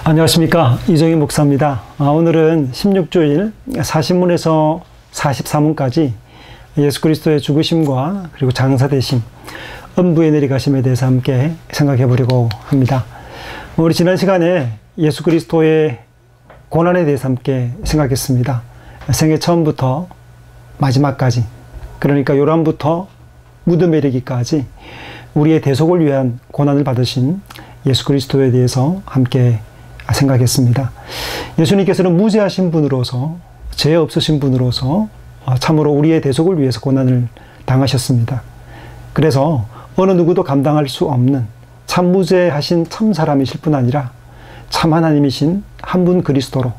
안녕하십니까, 이정희 목사입니다. 오늘은 16주일 40문에서 44문까지 예수 그리스도의 죽으심과 그리고 장사되심, 음부에 내려가심에 대해서 함께 생각해 보려고 합니다. 우리 지난 시간에 예수 그리스도의 고난에 대해서 함께 생각했습니다. 생애 처음부터 마지막까지, 그러니까 요람부터 무덤에 이르기까지 우리의 대속을 위한 고난을 받으신 예수 그리스도에 대해서 함께 생각했습니다. 예수님께서는 무죄하신 분으로서, 죄 없으신 분으로서 참으로 우리의 대속을 위해서 고난을 당하셨습니다. 그래서 어느 누구도 감당할 수 없는 참 무죄하신 참 사람이실 뿐 아니라 참 하나님이신 한 분 그리스도로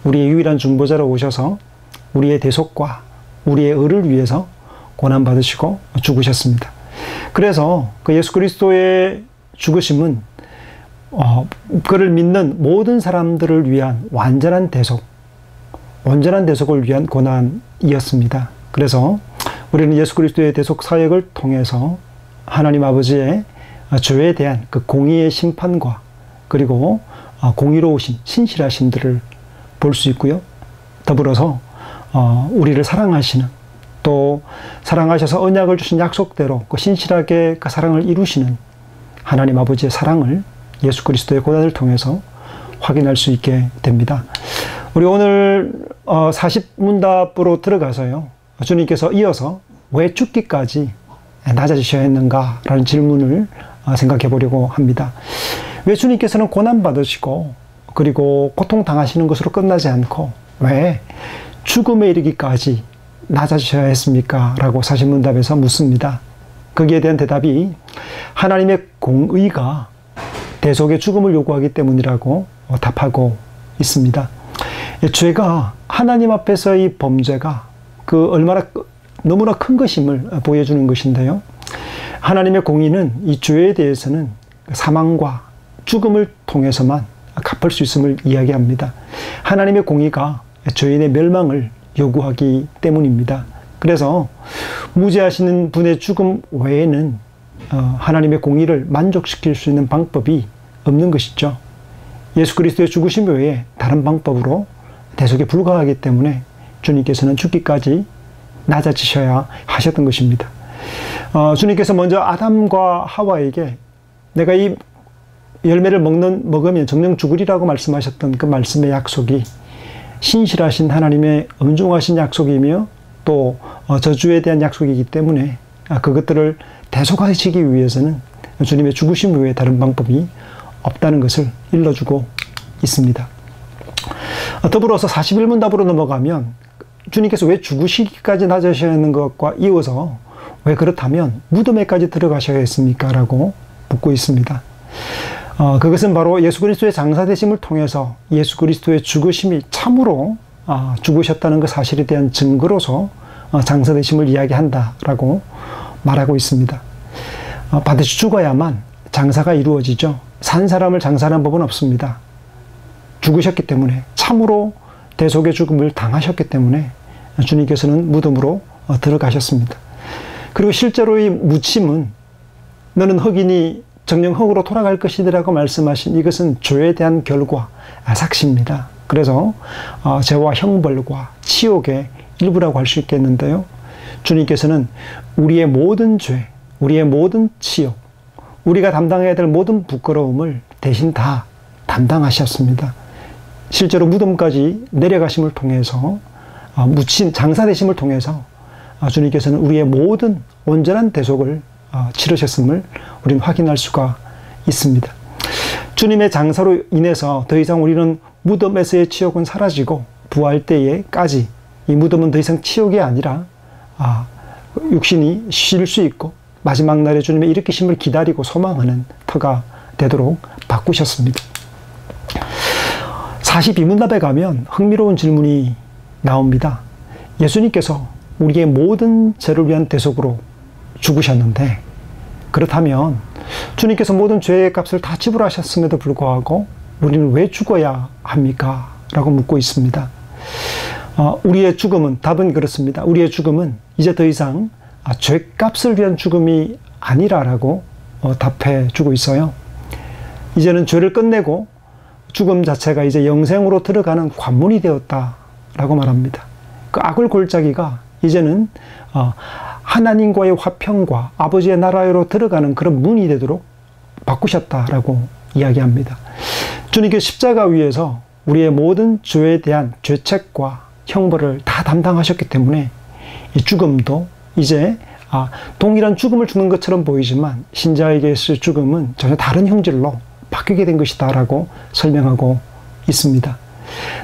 우리의 유일한 중보자로 오셔서 우리의 대속과 우리의 의를 위해서 고난받으시고 죽으셨습니다. 그래서 그 예수 그리스도의 죽으심은 그를 믿는 모든 사람들을 위한 완전한 대속, 온전한 대속을 위한 고난이었습니다. 그래서 우리는 예수 그리스도의 대속 사역을 통해서 하나님 아버지의 죄에 대한 그 공의의 심판과 그리고 공의로우신 신실하심들을 볼 수 있고요. 더불어서 우리를 사랑하시는, 또 사랑하셔서 언약을 주신 약속대로 그 신실하게 그 사랑을 이루시는 하나님 아버지의 사랑을 예수 그리스도의 고난을 통해서 확인할 수 있게 됩니다. 우리 오늘 40문답으로 들어가서요, 주님께서 이어서 왜 죽기까지 낮아지셔야 했는가라는 질문을 생각해 보려고 합니다. 왜 주님께서는 고난받으시고 그리고 고통당하시는 것으로 끝나지 않고 왜 죽음에 이르기까지 낮아지셔야 했습니까? 라고 40문답에서 묻습니다. 거기에 대한 대답이 하나님의 공의가 대속의 죽음을 요구하기 때문이라고 답하고 있습니다. 죄가, 하나님 앞에서의 범죄가 그 얼마나 너무나 큰 것임을 보여주는 것인데요. 하나님의 공의는 이 죄에 대해서는 사망과 죽음을 통해서만 갚을 수 있음을 이야기합니다. 하나님의 공의가 죄인의 멸망을 요구하기 때문입니다. 그래서 무죄하시는 분의 죽음 외에는 하나님의 공의를 만족시킬 수 있는 방법이 없는 것이죠. 예수 그리스도의 죽으심 외에 다른 방법으로 대속에 불과하기 때문에 주님께서는 죽기까지 낮아지셔야 하셨던 것입니다. 주님께서 먼저 아담과 하와에게 내가 이 열매를 먹으면 정녕 죽으리라고 말씀하셨던 그 말씀의 약속이 신실하신 하나님의 엄중하신 약속이며 또 저주에 대한 약속이기 때문에 그것들을 대속하시기 위해서는 주님의 죽으심 외에 다른 방법이 없다는 것을 일러주고 있습니다. 더불어서 41문답으로 넘어가면 주님께서 왜 죽으시기까지 낮아셔야 하는 것과 이어서 왜 그렇다면 무덤에까지 들어가셔야 했습니까? 라고 묻고 있습니다. 그것은 바로 예수 그리스도의 장사되심을 통해서 예수 그리스도의 죽으심이 참으로 죽으셨다는 그 사실에 대한 증거로서 장사되심을 이야기한다라고 말하고 있습니다. 반드시 죽어야만 장사가 이루어지죠. 산 사람을 장사하는 법은 없습니다. 죽으셨기 때문에, 참으로 대속의 죽음을 당하셨기 때문에 주님께서는 무덤으로 들어가셨습니다. 그리고 실제로 이 묻힘은 너는 흑이니 정녕 흑으로 돌아갈 것이라고 말씀하신 이것은 죄에 대한 결과, 삭시입니다. 그래서 죄와 형벌과 치욕의 일부라고 할 수 있겠는데요. 주님께서는 우리의 모든 죄, 우리의 모든 치욕, 우리가 담당해야 될 모든 부끄러움을 대신 다 담당하셨습니다. 실제로 무덤까지 내려가심을 통해서 장사되심을 통해서 주님께서는 우리의 모든 온전한 대속을 치르셨음을 우리는 확인할 수가 있습니다. 주님의 장사로 인해서 더 이상 우리는 무덤에서의 치욕은 사라지고 부활 때에까지 이 무덤은 더 이상 치욕이 아니라 육신이 쉴 수 있고 마지막 날에 주님의 일으키심을 기다리고 소망하는 터가 되도록 바꾸셨습니다. 42문답에 가면 흥미로운 질문이 나옵니다. 예수님께서 우리의 모든 죄를 위한 대속으로 죽으셨는데, 그렇다면 주님께서 모든 죄의 값을 다 지불하셨음에도 불구하고 우리는 왜 죽어야 합니까? 라고 묻고 있습니다. 우리의 죽음은, 답은 그렇습니다. 우리의 죽음은 이제 더 이상 죄값을 위한 죽음이 아니라라고 답해 주고 있어요. 이제는 죄를 끝내고 죽음 자체가 이제 영생으로 들어가는 관문이 되었다라고 말합니다. 그 악을 골짜기가 이제는 하나님과의 화평과 아버지의 나라로 들어가는 그런 문이 되도록 바꾸셨다라고 이야기합니다. 주님께서 십자가 위에서 우리의 모든 죄에 대한 죄책과 형벌을 다 담당하셨기 때문에 이 죽음도 이제 동일한 죽음을 죽는 것처럼 보이지만 신자에게의 죽음은 전혀 다른 형질로 바뀌게 된 것이다 라고 설명하고 있습니다.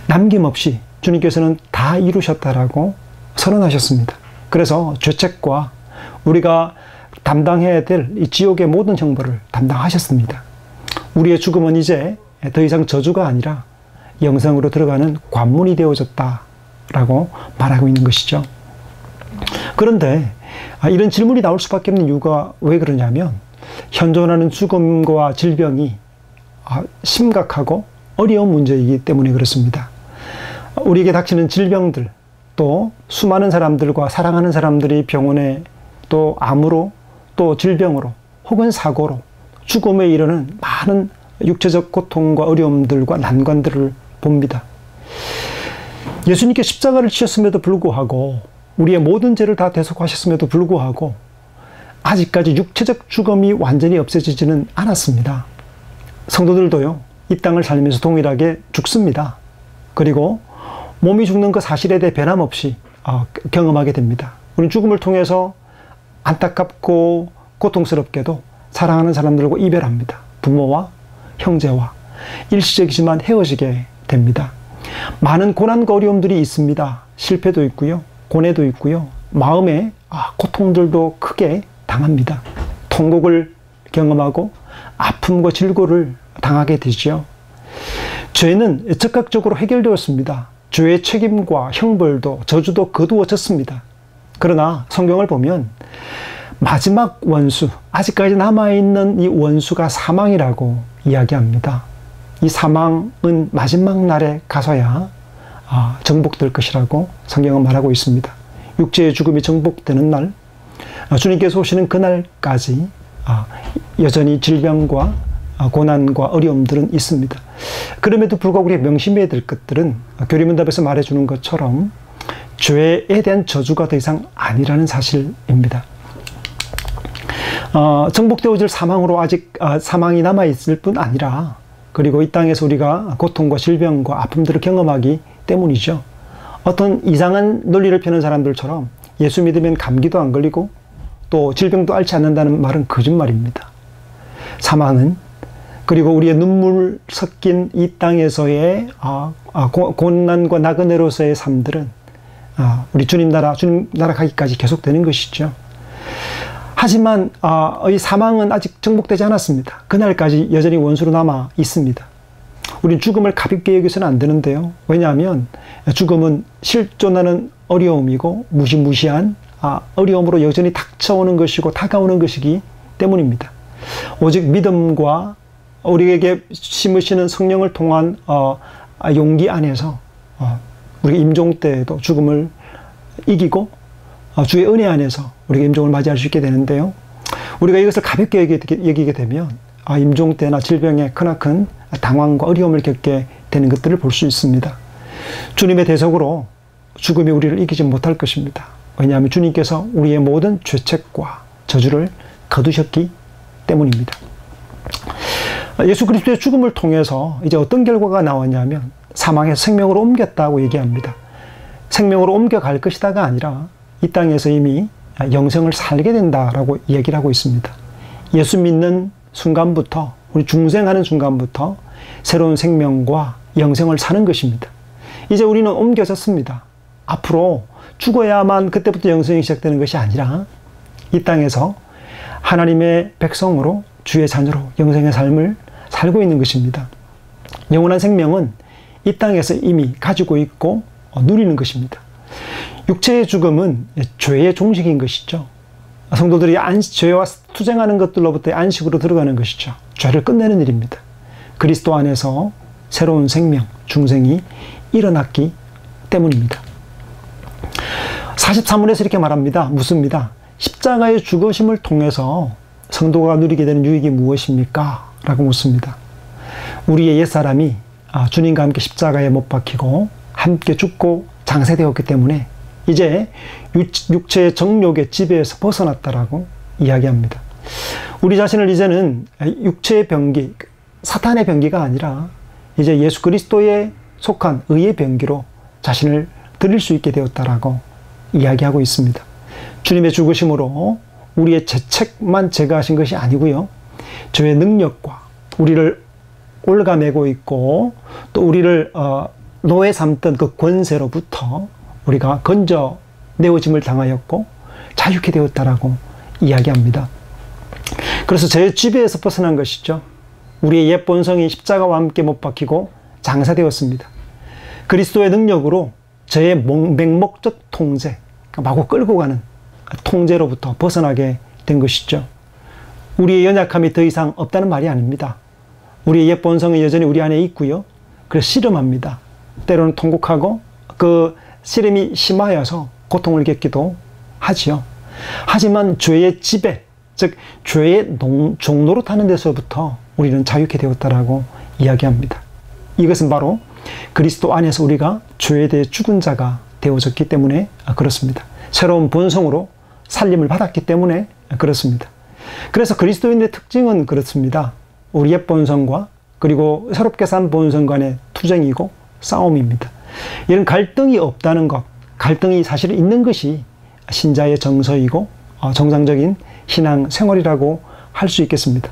남김없이 주님께서는 다 이루셨다라고 선언하셨습니다. 그래서 죄책과 우리가 담당해야 될 이 지옥의 모든 형벌을 담당하셨습니다. 우리의 죽음은 이제 더 이상 저주가 아니라 영생으로 들어가는 관문이 되어졌다라고 말하고 있는 것이죠. 그런데 이런 질문이 나올 수밖에 없는 이유가 왜 그러냐면 현존하는 죽음과 질병이 심각하고 어려운 문제이기 때문에 그렇습니다. 우리에게 닥치는 질병들, 또 수많은 사람들과 사랑하는 사람들이 병원에 또 암으로 또 질병으로 혹은 사고로 죽음에 이르는 많은 육체적 고통과 어려움들과 난관들을 봅니다. 예수님께 십자가를 지셨음에도 불구하고 우리의 모든 죄를 다 대속하셨음에도 불구하고 아직까지 육체적 죽음이 완전히 없어지지는 않았습니다. 성도들도요, 이 땅을 살면서 동일하게 죽습니다. 그리고 몸이 죽는 그 사실에 대해 변함없이 경험하게 됩니다. 우리는 죽음을 통해서 안타깝고 고통스럽게도 사랑하는 사람들과 이별합니다. 부모와 형제와 일시적이지만 헤어지게 됩니다. 많은 고난과 어려움들이 있습니다. 실패도 있고요, 고뇌도 있고요, 마음의 고통들도 크게 당합니다. 통곡을 경험하고 아픔과 질고를 당하게 되죠. 죄는 즉각적으로 해결되었습니다. 죄의 책임과 형벌도 저주도 거두어졌습니다. 그러나 성경을 보면 마지막 원수, 아직까지 남아있는 이 원수가 사망이라고 이야기합니다. 이 사망은 마지막 날에 가서야 정복될 것이라고 성경은 말하고 있습니다. 육체의 죽음이 정복되는 날, 주님께서 오시는 그날까지 여전히 질병과 고난과 어려움들은 있습니다. 그럼에도 불구하고 우리가 명심해야 될 것들은 교리문답에서 말해주는 것처럼 죄에 대한 저주가 더 이상 아니라는 사실입니다. 정복되어질 사망으로 아직 사망이 남아있을 뿐 아니라, 그리고 이 땅에서 우리가 고통과 질병과 아픔들을 경험하기 때문이죠. 어떤 이상한 논리를 펴는 사람들처럼 예수 믿으면 감기도 안 걸리고 또 질병도 앓지 않는다는 말은 거짓말입니다. 사망은, 그리고 우리의 눈물 섞인 이 땅에서의 고난과 나그네로서의 삶들은 우리 주님 나라 가기까지 계속되는 것이죠. 하지만 이 사망은 아직 정복되지 않았습니다. 그날까지 여전히 원수로 남아 있습니다. 우린 죽음을 가볍게 여기서는 안 되는데요. 왜냐하면 죽음은 실존하는 어려움이고 무시무시한 어려움으로 여전히 닥쳐오는 것이고 다가오는 것이기 때문입니다. 오직 믿음과 우리에게 심으시는 성령을 통한 용기 안에서 우리가 임종 때에도 죽음을 이기고 주의 은혜 안에서 우리가 임종을 맞이할 수 있게 되는데요. 우리가 이것을 가볍게 여기게 되면 임종 때나 질병에 크나큰 당황과 어려움을 겪게 되는 것들을 볼 수 있습니다. 주님의 대속으로 죽음이 우리를 이기지 못할 것입니다. 왜냐하면 주님께서 우리의 모든 죄책과 저주를 거두셨기 때문입니다. 예수 그리스도의 죽음을 통해서 이제 어떤 결과가 나왔냐면 사망에서 생명으로 옮겼다고 얘기합니다. 생명으로 옮겨갈 것이다가 아니라 이 땅에서 이미 영생을 살게 된다라고 얘기를 하고 있습니다. 예수 믿는 순간부터, 우리 중생하는 순간부터 새로운 생명과 영생을 사는 것입니다. 이제 우리는 옮겨졌습니다. 앞으로 죽어야만 그때부터 영생이 시작되는 것이 아니라 이 땅에서 하나님의 백성으로 주의 자녀로 영생의 삶을 살고 있는 것입니다. 영원한 생명은 이 땅에서 이미 가지고 있고 누리는 것입니다. 육체의 죽음은 죄의 종식인 것이죠. 성도들이 죄와 투쟁하는 것들로부터 안식으로 들어가는 것이죠. 죄를 끝내는 일입니다. 그리스도 안에서 새로운 생명, 중생이 일어났기 때문입니다. 43문에서 이렇게 말합니다. 묻습니다. 십자가의 죽으심을 통해서 성도가 누리게 되는 유익이 무엇입니까? 라고 묻습니다. 우리의 옛사람이 주님과 함께 십자가에 못 박히고 함께 죽고 장사되었기 때문에 이제 육체의 정욕의 지배에서 벗어났다라고 이야기합니다. 우리 자신을 이제는 육체의 병기, 사탄의 병기가 아니라 이제 예수 그리스도에 속한 의의 병기로 자신을 드릴 수 있게 되었다라고 이야기하고 있습니다. 주님의 죽으심으로 우리의 죄책만 제거하신 것이 아니고요. 저의 능력과 우리를 올가매고 있고 또 우리를 노예 삼던 그 권세로부터 우리가 건져내어짐을 당하였고 자유케 되었다라고 이야기합니다. 그래서 죄의 지배에서 벗어난 것이죠. 우리의 옛 본성이 십자가와 함께 못 박히고 장사되었습니다. 그리스도의 능력으로 죄의 맹목적 통제, 마구 끌고 가는 통제로부터 벗어나게 된 것이죠. 우리의 연약함이 더 이상 없다는 말이 아닙니다. 우리의 옛 본성은 여전히 우리 안에 있고요. 그래서 씨름합니다. 때로는 통곡하고 그 씨름이 심하여서 고통을 겪기도 하지요. 하지만 죄의 지배, 즉 죄의 종로로 타는 데서부터 우리는 자유케 되었다라고 이야기합니다. 이것은 바로 그리스도 안에서 우리가 죄에 대해 죽은 자가 되어졌기 때문에 그렇습니다. 새로운 본성으로 살림을 받았기 때문에 그렇습니다. 그래서 그리스도인의 특징은 그렇습니다. 우리 옛 본성과 그리고 새롭게 산 본성 간의 투쟁이고 싸움입니다. 이런 갈등이 없다는 것, 갈등이 사실 있는 것이 신자의 정서이고 정상적인 신앙 생활이라고 할 수 있겠습니다.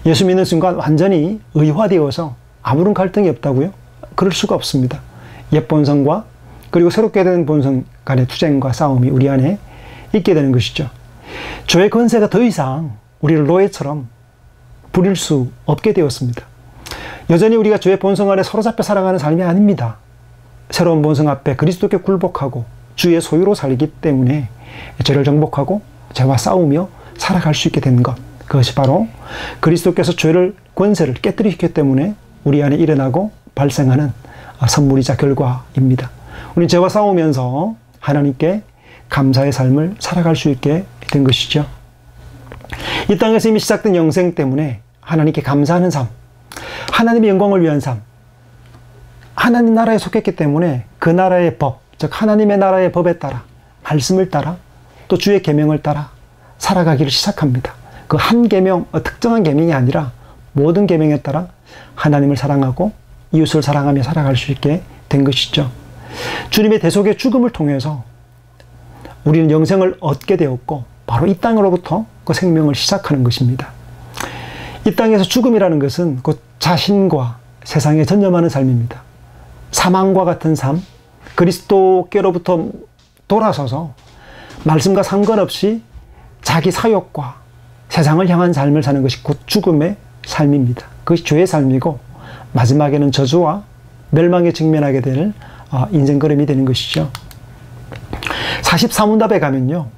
예수 믿는 순간 완전히 의화되어서 아무런 갈등이 없다고요? 그럴 수가 없습니다. 옛 본성과 그리고 새롭게 된 본성 간의 투쟁과 싸움이 우리 안에 있게 되는 것이죠. 죄의 권세가 더 이상 우리를 노예처럼 부릴 수 없게 되었습니다. 여전히 우리가 죄의 본성 안에 사로잡혀 살아가는 삶이 아닙니다. 새로운 본성 앞에 그리스도께 굴복하고 주의 소유로 살기 때문에 죄를 정복하고 죄와 싸우며 살아갈 수 있게 된 것, 그것이 바로 그리스도께서 죄를 권세를 깨뜨리셨기 때문에 우리 안에 일어나고 발생하는 선물이자 결과입니다. 우리는 죄와 싸우면서 하나님께 감사의 삶을 살아갈 수 있게 된 것이죠. 이 땅에서 이미 시작된 영생 때문에 하나님께 감사하는 삶, 하나님의 영광을 위한 삶, 하나님 나라에 속했기 때문에 그 나라의 법, 즉 하나님의 나라의 법에 따라, 말씀을 따라, 또 주의 계명을 따라 살아가기를 시작합니다. 그 한 계명, 특정한 계명이 아니라 모든 계명에 따라 하나님을 사랑하고 이웃을 사랑하며 살아갈 수 있게 된 것이죠. 주님의 대속의 죽음을 통해서 우리는 영생을 얻게 되었고 바로 이 땅으로부터 그 생명을 시작하는 것입니다. 이 땅에서 죽음이라는 것은 곧 자신과 세상에 전념하는 삶입니다. 사망과 같은 삶, 그리스도께로부터 돌아서서 말씀과 상관없이 자기 사욕과 세상을 향한 삶을 사는 것이 곧 죽음의 삶입니다. 그것이 죄의 삶이고 마지막에는 저주와 멸망에 직면하게 될 인생 걸음이 되는 것이죠. 44문답에 가면요,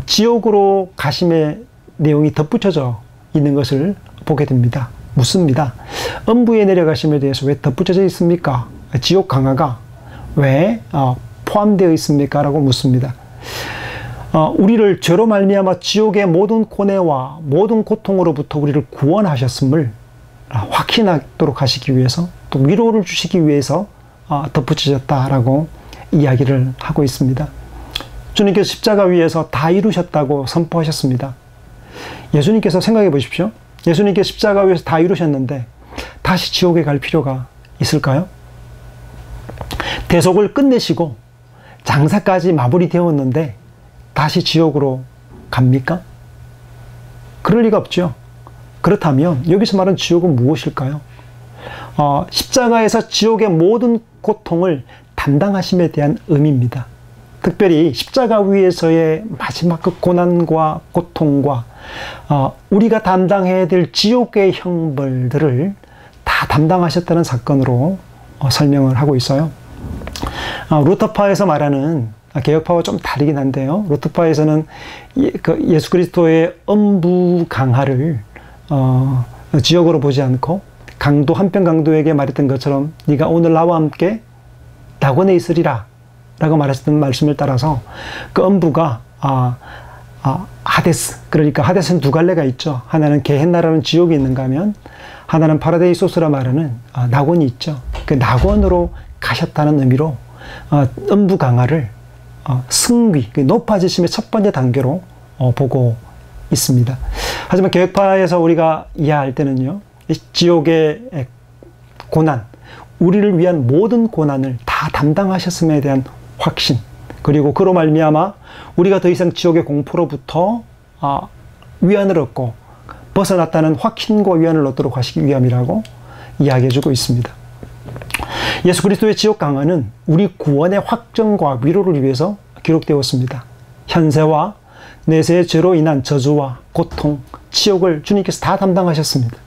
지옥으로 가심의 내용이 덧붙여져 있는 것을 보게 됩니다. 묻습니다. 음부에 내려가심에 대해서 왜 덧붙여져 있습니까? 지옥 강화가 왜 포함되어 있습니까? 라고 묻습니다. 우리를 죄로 말미암아 지옥의 모든 고뇌와 모든 고통으로부터 우리를 구원하셨음을 확신하도록 하시기 위해서 또 위로를 주시기 위해서 덧붙여졌다라고 이야기를 하고 있습니다. 주님께서 십자가 위에서 다 이루셨다고 선포하셨습니다. 예수님께서 생각해 보십시오. 예수님께서 십자가 위에서 다 이루셨는데 다시 지옥에 갈 필요가 있을까요? 대속을 끝내시고 장사까지 마무리되었는데 다시 지옥으로 갑니까? 그럴 리가 없죠. 그렇다면 여기서 말하는 지옥은 무엇일까요? 십자가에서 지옥의 모든 고통을 담당하심에 대한 의미입니다. 특별히 십자가 위에서의 마지막 그 고난과 고통과 우리가 담당해야 될 지옥의 형벌들을 다 담당하셨다는 사건으로 설명을 하고 있어요. 루터파에서 말하는 개혁파와 좀 다르긴 한데요. 루터파에서는 예수 그리스도의 엄부 강하를 지옥으로 보지 않고 강도 한편 강도에게 말했던 것처럼 네가 오늘 나와 함께 낙원에 있으리라 라고 말했던 말씀을 따라서 그 엄부가 하데스, 그러니까 하데스는 두 갈래가 있죠. 하나는 게헨나라는 지옥이 있는가 하면 하나는 파라데이소스라 말하는 낙원이 있죠. 그 낙원으로 가셨다는 의미로 음부 강화를 승위, 그 높아지심의 첫 번째 단계로 보고 있습니다. 하지만 교역파에서 우리가 이해할 때는요, 지옥의 고난, 우리를 위한 모든 고난을 다 담당하셨음에 대한 확신, 그리고 그로 말미암아 우리가 더 이상 지옥의 공포로부터 위안을 얻고 벗어났다는 확신과 위안을 얻도록 하시기 위함이라고 이야기해주고 있습니다. 예수 그리스도의 지옥 강화는 우리 구원의 확정과 위로를 위해서 기록되었습니다. 현세와 내세의 죄로 인한 저주와 고통, 치욕을 주님께서 다 담당하셨습니다.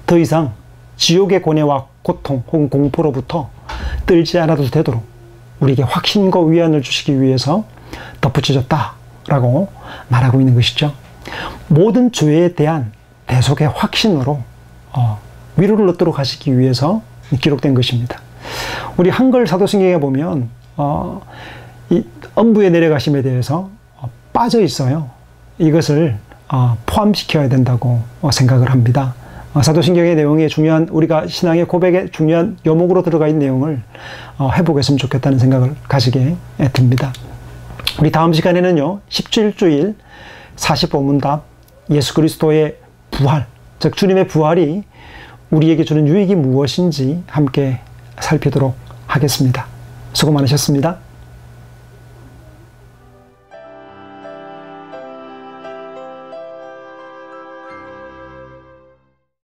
더 이상 지옥의 고뇌와 고통 혹은 공포로부터 떨지 않아도 되도록 우리에게 확신과 위안을 주시기 위해서 덧붙여졌다라고 말하고 있는 것이죠. 모든 죄에 대한 대속의 확신으로 위로를 얻도록 하시기 위해서 기록된 것입니다. 우리 한글 사도신경에 보면 이 음부에 내려가심에 대해서 빠져 있어요. 이것을 포함시켜야 된다고 생각을 합니다. 사도신경의 내용에 중요한, 우리가 신앙의 고백에 중요한 요목으로 들어가 있는 내용을 해보겠으면 좋겠다는 생각을 가지게 됩니다. 우리 다음 시간에는요, 17주일 45문답 예수 그리스도의 부활, 즉 주님의 부활이 우리에게 주는 유익이 무엇인지 함께 살피도록 하겠습니다. 수고 많으셨습니다.